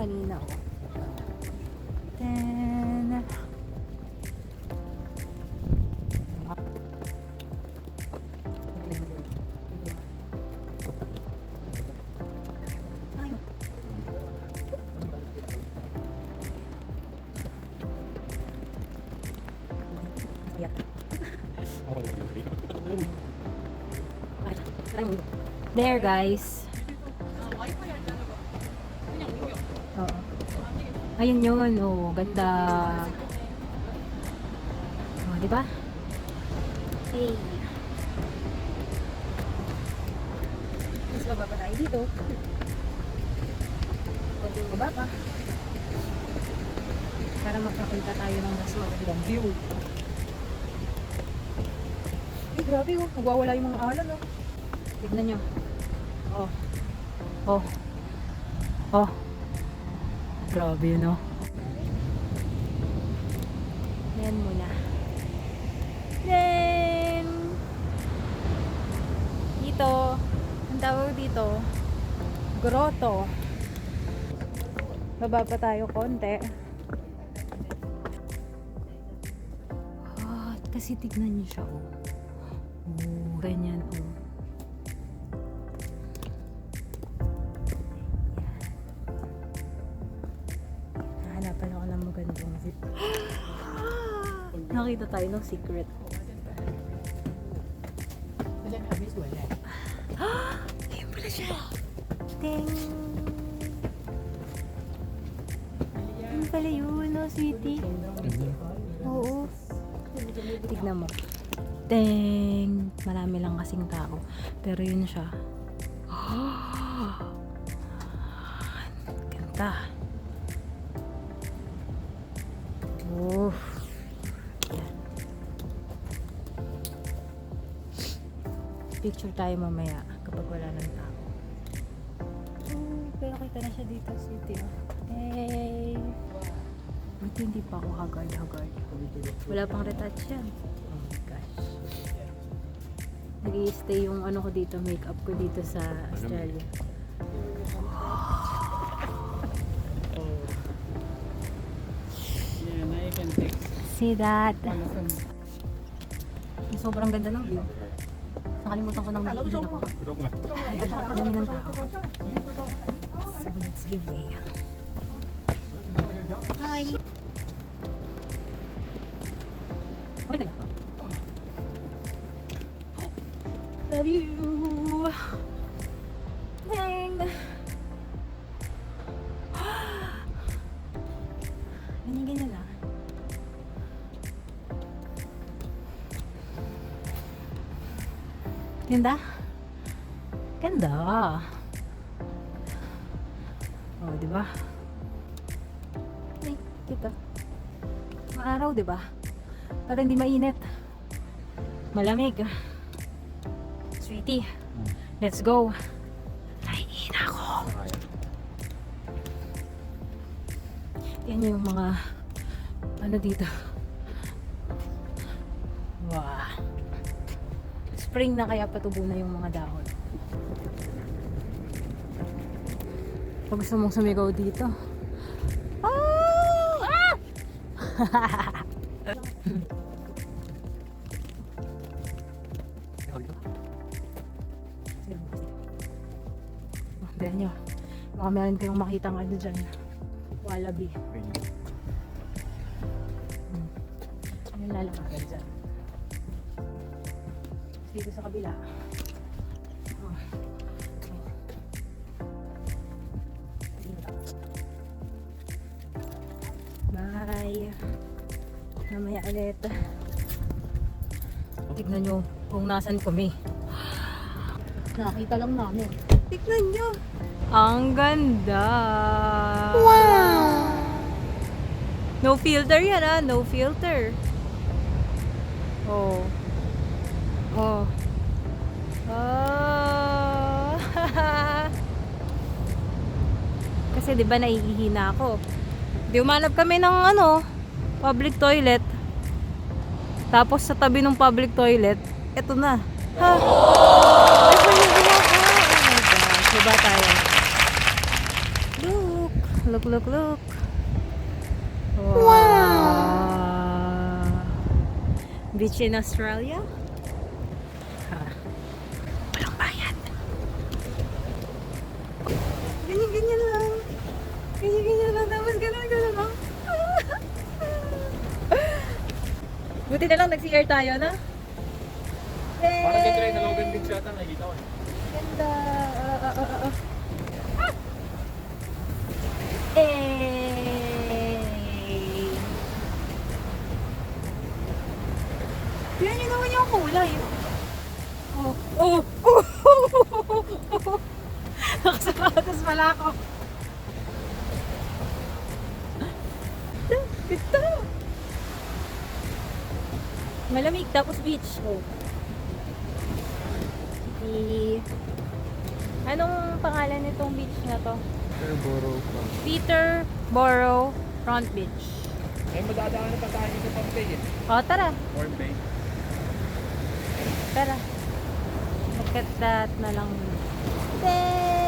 kanina. Then, there guys. Oo. Ayun yun, oh, ganda. Oh, di ba? Hey. Mas baba pa tayo dito. Kunting baba pa. Para makapunta tayo ng mas magandang view. Eh, grabe oh. Nagwawala yung mga alon oh. Tignan nyo. Oh. Oh. Oh. Grabe yun oh. Yan muna. Then, dito, ang tawag dito, grotto. Baba pa tayo konti. Oh, kasi tignan nyo siya oh. Oh, ganyan oh. Hanapan ako ng magandang zip. Nakita tayo ng secret. Ayun pala siya. Ding! Ayun pala yun, no, sweetie. Oo. Tignan mo. Ding! Marami lang kasing tao. Pero yun siya. Ganda. Oh. Yan. Picture tayo mamaya kapag wala ng tao. Oh, pero kita na siya dito, city. Hey. Buti hindi pa ako haggard. Wala pang retouch yan. Oh my gosh. Nag-i-stay yung ano ko dito, makeup ko dito sa Australia. See that? Sobrang ganda ng view. Nakalimutan ko nang naiilan ako. Dami ng tao. So let's give way. Hi! Okay na. Love you! Dang! Ganyan lang. Ganda? Ganda. Oh, di ba? Ay, kita. Maaraw, di ba? Para hindi mainit. Malamig. Sweetie, let's go. Naiin ako. Yan yung mga ano dito. Wow. Spring na kaya patubo na yung mga dahon. Pag gusto mong sumigaw dito. Oh! Ah! Tignan nyo. Baka meron kayong makitang ano dyan. Wallaby. Ano yung lalakaran dyan? Dito sa kabila. Oh. Bye. Mamaya ulit. Tignan nyo kung nasan kami. Nakita lang namin. Tignan nyo. Ang ganda. Wow! No filter yan ah. No filter. Oh. Oh. Oh. Kasi 'di ba naiihina ako. Di umanap kami ng ano, public toilet. Tapos sa tabi ng public toilet, eto na. Ha. Ay, oh my gosh, diba tayo? Look, Look, look, look. Wow. Beach in Australia. Ha. Walang bayad. Ganyan-ganyan lang. Ganyan-ganyan lang. Tapos gano'n lang. Buti na lang nag-CR tayo, na? Parang dito rin, nalogan din siya ata, nakikita ko. Ganda. Tignan niyo naman yung kulay. Oh, oh, oh, nakasapatos pala ako. Ganda. Malamig, tapos beach. Oh. Anong pangalan nitong beach na to? Peterborough pa. Peterborough Front Beach. Eh, madadaanan pa tayo sa Pampay eh. O, tara. Warm Bay. Tara. Look at that na lang. Then,